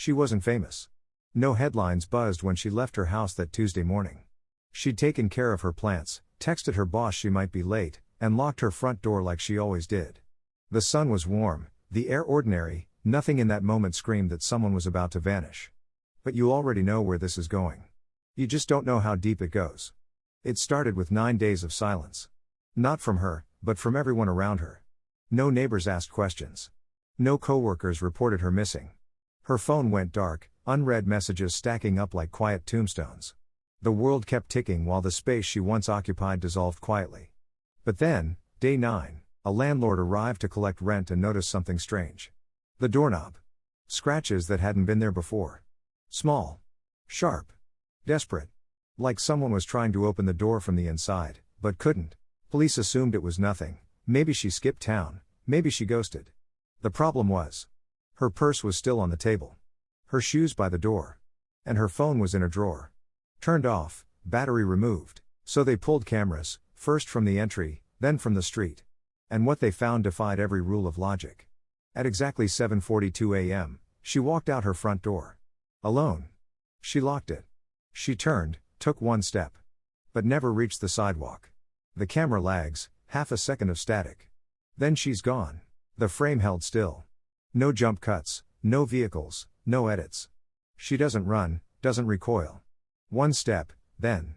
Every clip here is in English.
She wasn't famous. No headlines buzzed when she left her house that Tuesday morning. She'd taken care of her plants, texted her boss she might be late, and locked her front door like she always did. The sun was warm, the air ordinary, nothing in that moment screamed that someone was about to vanish. But you already know where this is going. You just don't know how deep it goes. It started with 9 days of silence. Not from her, but from everyone around her. No neighbors asked questions. No coworkers reported her missing. Her phone went dark, unread messages stacking up like quiet tombstones. The world kept ticking while the space she once occupied dissolved quietly. But then, day 9, a landlord arrived to collect rent and noticed something strange. The doorknob. Scratches that hadn't been there before. Small. Sharp. Desperate. Like someone was trying to open the door from the inside, but couldn't. Police assumed it was nothing. Maybe she skipped town, maybe she ghosted. The problem was, her purse was still on the table. Her shoes by the door. And her phone was in a drawer. Turned off, battery removed. So they pulled cameras, first from the entry, then from the street. And what they found defied every rule of logic. At exactly 7:42 a.m., she walked out her front door. Alone. She locked it. She turned, took one step. But never reached the sidewalk. The camera lags, half a second of static. Then she's gone. The frame held still. No jump cuts, no vehicles, no edits. She doesn't run, doesn't recoil. One step, then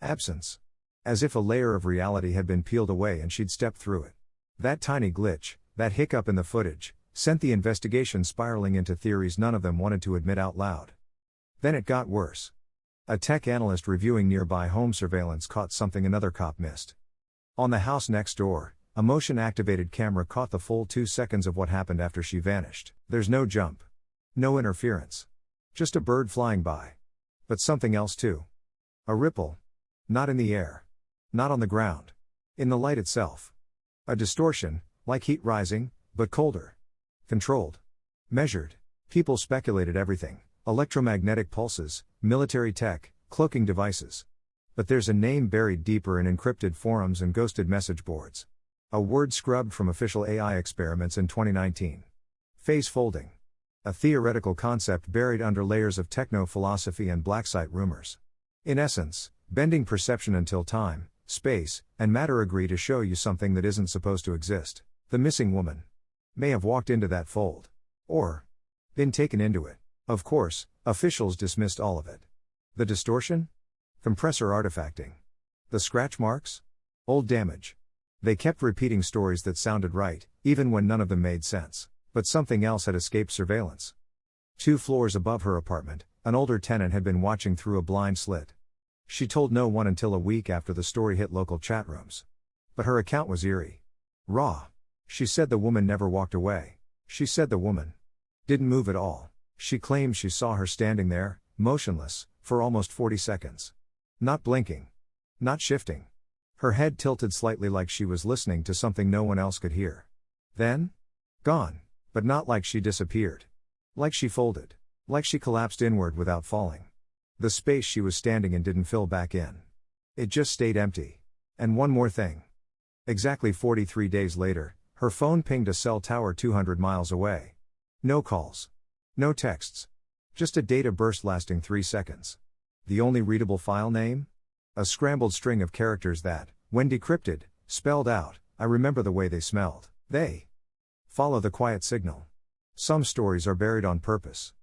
absence. As if a layer of reality had been peeled away and she'd stepped through it. That tiny glitch, that hiccup in the footage, sent the investigation spiraling into theories none of them wanted to admit out loud. Then it got worse. A tech analyst reviewing nearby home surveillance caught something another cop missed. On the house next door, a motion-activated camera caught the full 2 seconds of what happened after she vanished. There's no jump. No interference. Just a bird flying by. But something else too. A ripple. Not in the air. Not on the ground. In the light itself. A distortion, like heat rising, but colder. Controlled. Measured. People speculated everything. Electromagnetic pulses, military tech, cloaking devices. But there's a name buried deeper in encrypted forums and ghosted message boards. A word scrubbed from official AI experiments in 2019. Face folding. A theoretical concept buried under layers of techno-philosophy and blacksite rumors. In essence, bending perception until time, space, and matter agree to show you something that isn't supposed to exist. The missing woman may have walked into that fold. Or been taken into it. Of course, officials dismissed all of it. The distortion? Compressor artifacting. The scratch marks? Old damage. They kept repeating stories that sounded right, even when none of them made sense. But something else had escaped surveillance. 2 floors above her apartment, an older tenant had been watching through a blind slit. She told no one until a week after the story hit local chat rooms. But her account was eerie. Raw. She said the woman never walked away. She said the woman didn't move at all. She claimed she saw her standing there, motionless, for almost 40 seconds. Not blinking. Not shifting. Her head tilted slightly like she was listening to something no one else could hear. Then? Gone. But not like she disappeared. Like she folded. Like she collapsed inward without falling. The space she was standing in didn't fill back in. It just stayed empty. And one more thing. Exactly 43 days later, her phone pinged a cell tower 200 miles away. No calls. No texts. Just a data burst lasting 3 seconds. The only readable file name? A scrambled string of characters that, when decrypted, spelled out, "I remember the way they smelled." They follow the quiet signal. Some stories are buried on purpose.